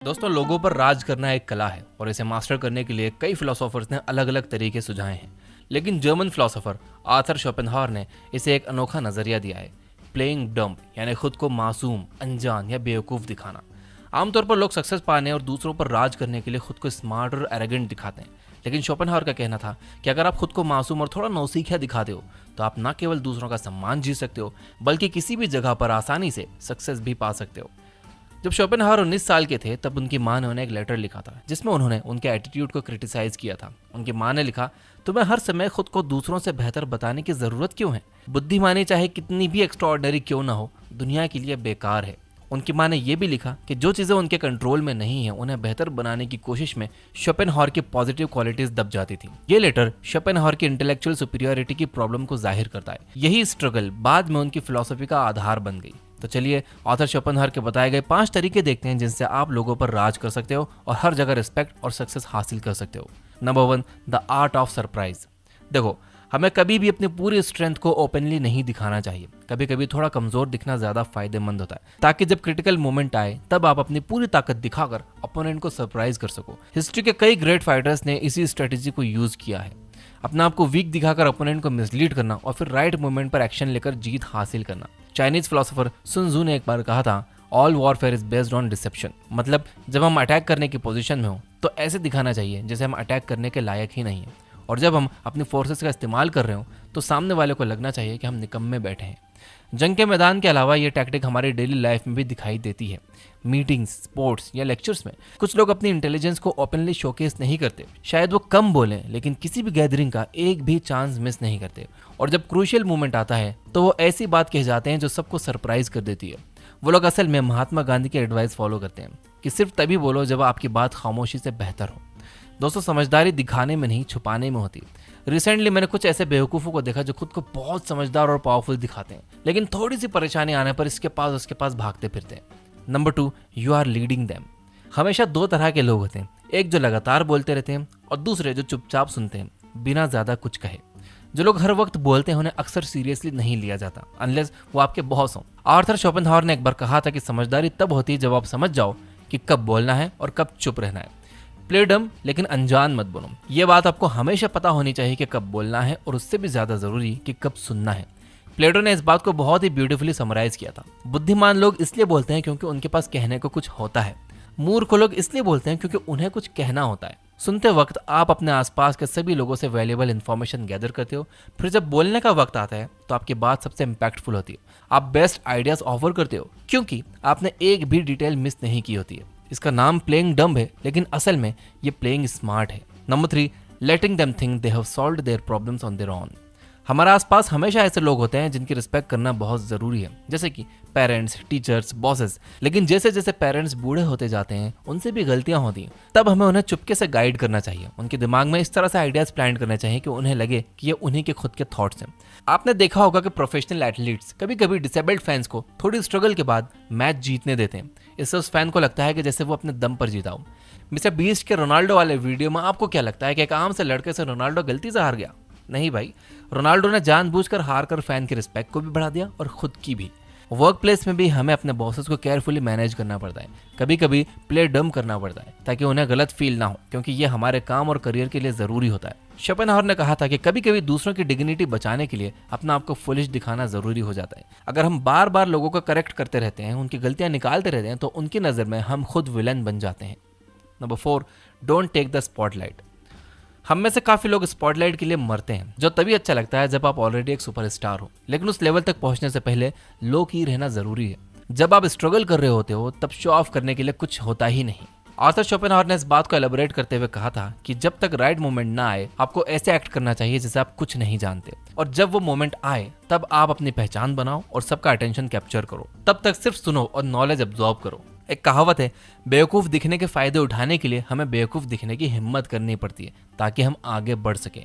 दोस्तों, लोगों पर राज करना एक कला है और इसे मास्टर करने के लिए कई फिलोसोफर्स ने अलग अलग तरीके सुझाए हैं। लेकिन जर्मन फिलोसोफर आर्थर शोपेनहावर ने इसे एक अनोखा नजरिया दिया है, प्लेइंग डम्ब, यानी खुद को मासूम, अनजान या बेवकूफ दिखाना। आमतौर पर लोग सक्सेस पाने और दूसरों पर राज करने के लिए खुद को स्मार्ट और एरोगेंट दिखाते हैं, लेकिन शोपेनहावर का कहना था कि अगर आप खुद को मासूम और थोड़ा नौसीखिया दिखाते हो तो आप न केवल दूसरों का सम्मान जीत सकते हो बल्कि किसी भी जगह पर आसानी से सक्सेस भी पा सकते हो। जब शोपेनहावर 19 साल के थे तब उनकी मां ने उन्हें एक लेटर लिखा था जिसमें उन्होंने उनके एटीट्यूड को क्रिटिसाइज किया था। उनकी मां ने लिखा, तुम्हें हर समय खुद को दूसरों से बेहतर बताने की जरूरत क्यों है? बुद्धिमानी चाहे कितनी भी एक्स्ट्राऑर्डिनरी क्यों ना हो, दुनिया के लिए बेकार है। उनकी मां ने यह भी लिखा कि जो चीजें उनके कंट्रोल में नहीं है उन्हें बेहतर बनाने की कोशिश में शोपेनहावर की पॉजिटिव क्वालिटीज दब जाती थी। ये लेटर शोपेनहावर की इंटेलेक्चुअल सुपीरियरिटी की प्रॉब्लम को जाहिर करता है। यही स्ट्रगल बाद में उनकी फिलॉसफी का आधार बन गई। तो चलिए ऑथर शोपेनहावर के बताए गए 5 तरीके देखते हैं जिनसे आप लोगों पर राज कर सकते हो और हर जगह रिस्पेक्ट और सक्सेस हासिल कर सकते हो। Number 1, the art of surprise. देखो, हमें कभी भी अपनी पूरी स्ट्रेंथ को ओपनली नहीं दिखाना चाहिए। कभी कभी थोड़ा कमजोर दिखना ज्यादा फायदेमंद होता है, ताकि जब क्रिटिकल मोमेंट आए तब आप अपनी पूरी ताकत दिखाकर अपोनेंट को सरप्राइज कर सको। हिस्ट्री के कई ग्रेट फाइटर्स ने इसी स्ट्रेटेजी को यूज किया है, अपने आप को वीक दिखाकर अपोनेंट को मिसलीड करना और फिर राइट मोमेंट पर एक्शन लेकर जीत हासिल करना। चाइनीज फिलोसोफर सुन त्सू ने एक बार कहा था, all warfare is based on deception. मतलब जब हम अटैक करने की पोजीशन में हो तो ऐसे दिखाना चाहिए जैसे हम अटैक करने के लायक ही नहीं है, और जब हम अपनी फोर्सेस का इस्तेमाल कर रहे हो तो सामने वाले को लगना चाहिए कि हम निकम्मे बैठे हैं। जंग के मैदान के अलावा ये टैक्टिक हमारी डेली लाइफ में भी दिखाई देती है। मीटिंग्स, स्पोर्ट्स या लेक्चर्स में कुछ लोग अपनी इंटेलिजेंस को ओपनली शोकेस नहीं करते। शायद वो कम बोलें लेकिन किसी भी गैदरिंग का एक भी चांस मिस नहीं करते, और जब क्रूशियल मोमेंट आता है तो वो ऐसी बात कह जाते हैं जो सबको सरप्राइज कर देती है। वो लोग असल में महात्मा गांधी की एडवाइस फॉलो करते हैं कि सिर्फ तभी बोलो जब आपकी बात खामोशी से बेहतर हो। दोस्तों, समझदारी दिखाने में नहीं, छुपाने में होती है। रिसेंटली मैंने कुछ ऐसे बेवकूफ़ों को देखा जो खुद को बहुत समझदार और पावरफुल दिखाते हैं, लेकिन थोड़ी सी परेशानी आने पर इसके पास उसके पास भागते फिरते हैं। Number 2, you are leading them. हमेशा 2 तरह के लोग होते हैं, एक जो लगातार बोलते रहते हैं और दूसरे जो चुपचाप सुनते हैं बिना ज़्यादा कुछ कहे। जो लोग हर वक्त बोलते हैं उन्हें अक्सर सीरियसली नहीं लिया जाता अनलेस वो आपके बॉस हों। आर्थर शोपेनहावर ने एक बार कहा था कि समझदारी तब होती है जब आप समझ जाओ कि कब बोलना है और कब चुप रहना है। प्ले डम लेकिन अनजान मत बनो। ये बात आपको हमेशा पता होनी चाहिए कि कब बोलना है और उससे भी ज्यादा जरूरी कि कब सुनना है। प्लेटो ने इस बात को बहुत ही ब्यूटीफुली समराइज किया था। बुद्धिमान लोग इसलिए बोलते हैं क्योंकि उनके पास कहने को कुछ होता है। मूर्ख लोग इसलिए बोलते हैं क्योंकि उन्हें कुछ कहना होता है। सुनते वक्त आप अपने आसपास के सभी लोगों से वैल्यूएबल इन्फॉर्मेशन गैदर करते हो, फिर जब बोलने का वक्त आता है तो आपकी बात सबसे इम्पैक्टफुल होती है। आप बेस्ट आइडियाज ऑफर करते हो क्योंकि आपने एक भी डिटेल मिस नहीं की होती है। इसका नाम प्लेइंग डम्ब है, लेकिन असल में ये प्लेइंग स्मार्ट है। Number 3, letting them think they have solved their problems on their own. हमारे आसपास हमेशा ऐसे लोग होते हैं जिनकी रिस्पेक्ट करना बहुत जरूरी है, जैसे कि पेरेंट्स, टीचर्स, बॉसेस। लेकिन जैसे जैसे पेरेंट्स बूढ़े होते जाते हैं उनसे भी गलतियां होती हैं। तब हमें उन्हें चुपके से गाइड करना चाहिए। उनके दिमाग में इस तरह से आइडियाज प्लांट करने चाहिए कि उन्हें लगे कि ये उन्हीं के खुद के थॉट्स हैं। आपने देखा होगा कि प्रोफेशनल एथलीट्स कभी कभी डिसेबल्ड फैंस को थोड़ी स्ट्रगल के बाद मैच जीतने देते हैं। इससे उस फैन को लगता है कि जैसे वो अपने दम पर जीता हो। मिस्टर बीस्ट के रोनाल्डो वाले वीडियो में आपको क्या लगता है कि एक आम से लड़के से रोनाल्डो गलती से हार गया? नहीं भाई, रोनाल्डो ने जानबूझकर हार कर फैन की रिस्पेक्ट को भी बढ़ा दिया और खुद की भी। वर्क प्लेस में भी हमें अपने बॉसेस को केयरफुली मैनेज करना पड़ता है। कभी कभी प्ले डम करना पड़ता है ताकि उन्हें गलत फील ना हो, क्योंकि ये हमारे काम और करियर के लिए जरूरी होता है। शोपेनहावर ने कहा था कि कभी कभी दूसरों की डिग्निटी बचाने के लिए अपना आपको फुलिश दिखाना जरूरी हो जाता है। अगर हम बार बार लोगों को करेक्ट करते रहते हैं, उनकी गलतियां निकालते रहते हैं, तो उनकी नजर में हम खुद विलन बन जाते हैं। Number 4, don't take the spotlight. हम में से काफी लोग स्पॉटलाइट के लिए मरते हैं, जो तभी अच्छा लगता है जब आप ऑलरेडी एक सुपरस्टार हो। लेकिन उस लेवल तक पहुंचने से पहले लो की रहना जरूरी है। जब आप स्ट्रगल कर रहे होते हो तब शो ऑफ करने के लिए कुछ होता ही नहीं। आर्थर शोपेनहावर ने इस बात को एलेबोरेट करते हुए कहा था कि जब तक राइट मोमेंट ना आए आपको ऐसे एक्ट करना चाहिए जैसे आप कुछ नहीं जानते, और जब वो मोमेंट आए तब आप अपनी पहचान बनाओ और सबका अटेंशन कैप्चर करो। तब तक सिर्फ सुनो और नॉलेज अब्सॉर्ब करो। एक कहावत है, बेवकूफ दिखने के फायदे उठाने के लिए हमें बेवकूफ दिखने की हिम्मत करनी पड़ती है ताकि हम आगे बढ़ सकें।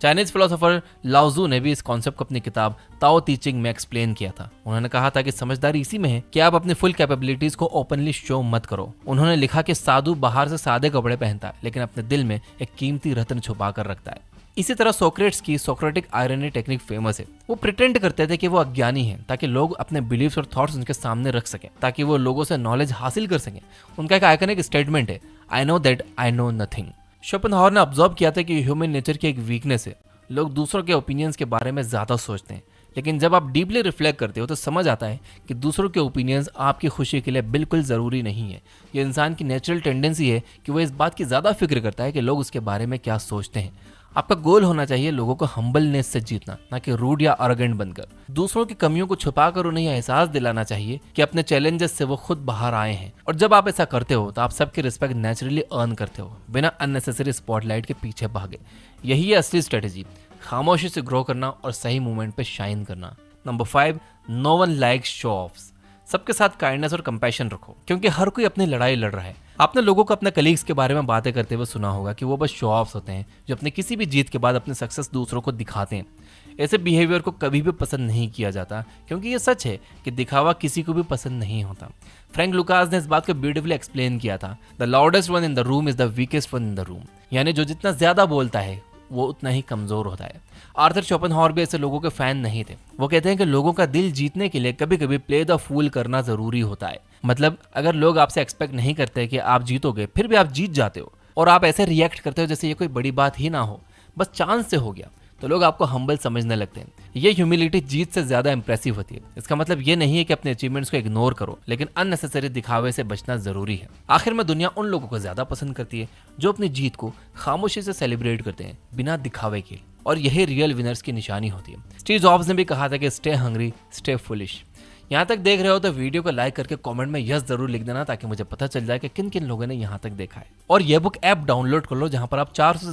चाइनीज फिलोसोफर लाओ त्सू ने भी इस कॉन्सेप्ट को अपनी किताब ताओ टीचिंग में एक्सप्लेन किया था। उन्होंने कहा था कि समझदारी इसी में है कि आप अपनी फुल कैपेबिलिटीज को ओपनली शो मत करो। उन्होंने लिखा कि साधु बाहर से सादे कपड़े पहनता है लेकिन अपने दिल में एक कीमती रत्न छुपा कर रखता है। इसी तरह सोक्रेट्स की सोक्रेटिक आयरनी टेक्निक फेमस है। वो प्रिटेंड करते थे कि वो अज्ञानी हैं ताकि लोग अपने बिलीव्स और थॉट्स उनके सामने रख सकें, ताकि वो लोगों से नॉलेज हासिल कर सकें। उनका एक आइकॉनिक स्टेटमेंट है, I know that I know nothing. Schopenhauer ने ऑब्जर्व किया था कि ह्यूमन नेचर की एक वीकनेस है, लोग दूसरों के ओपिनियंस के बारे में ज्यादा सोचते हैं। लेकिन जब आप डीपली रिफ्लेक्ट करते हो तो समझ आता है कि दूसरों के ओपिनियंस आपकी खुशी के लिए बिल्कुल ज़रूरी नहीं है। ये इंसान की नेचुरल टेंडेंसी है कि वो इस बात की ज़्यादा फिक्र करता है कि लोग उसके बारे में क्या सोचते हैं। आपका गोल होना चाहिए लोगों को हम्बलनेस से जीतना, ना कि रूड या अरोगेंट बनकर। दूसरों की कमियों को छुपाकर उन्हें यह एहसास दिलाना चाहिए कि अपने चैलेंजेस से वो खुद बाहर आए हैं। और जब आप ऐसा करते हो तो आप सबकी रिस्पेक्ट नेचुरली अर्न करते हो, बिना अननेसेसरी स्पॉटलाइट के पीछे भागे। यही है असली स्ट्रेटेजी, खामोशी से ग्रो करना और सही मोमेंट पे शाइन करना। Number 5, no one likes show offs. सबके साथ काइंडनेस और कंपैशन रखो, क्योंकि हर कोई अपनी लड़ाई लड़ रहा है। आपने लोगों को अपने कलीग्स के बारे में बातें करते हुए सुना होगा कि वो बस शो ऑफ्स होते हैं, जो अपने किसी भी जीत के बाद अपने सक्सेस दूसरों को दिखाते हैं। ऐसे बिहेवियर को कभी भी पसंद नहीं किया जाता, क्योंकि ये सच है कि दिखावा किसी को भी पसंद नहीं होता। फ्रैंक लुकास ने इस बात को ब्यूटीफुली एक्सप्लेन किया था, the loudest one in the room is the weakest one in the room. यानी जो जितना ज्यादा बोलता है वो उतना ही कमजोर होता है। आर्थर शोपेनहावर भी ऐसे लोगों के फैन नहीं थे। वो कहते हैं कि लोगों का दिल जीतने के लिए कभी कभी प्ले द फूल करना जरूरी होता है। मतलब अगर लोग आपसे एक्सपेक्ट नहीं करते कि आप जीतोगे, फिर भी आप जीत जाते हो और आप ऐसे रिएक्ट करते हो जैसे ये कोई बड़ी बात ही ना हो, बस चांस से हो गया, तो लोग आपको हम्बल समझने लगते हैं। ये ह्यूमिलिटी जीत से ज्यादा इंप्रेसिव होती है। इसका मतलब ये नहीं है कि अपने अचीवमेंट्स को इग्नोर करो, लेकिन अननेसेसरी दिखावे से बचना जरूरी है। आखिर में दुनिया उन लोगों को ज्यादा पसंद करती है जो अपनी जीत को खामोशी से सेलिब्रेट करते हैं, बिना दिखावे के, और यही रियल विनर्स की निशानी होती है। स्टीव जॉब्स ने भी कहा था कि स्टे हंग्री स्टे फुलिश। यहाँ तक देख रहे हो तो वीडियो को लाइक करके कमेंट में यस जरूर लिख देना, ताकि मुझे पता चल जाए कि किन किन लोगों ने यहाँ तक देखा है। और ये बुक ऐप डाउनलोड कर लो, जहाँ पर आप 400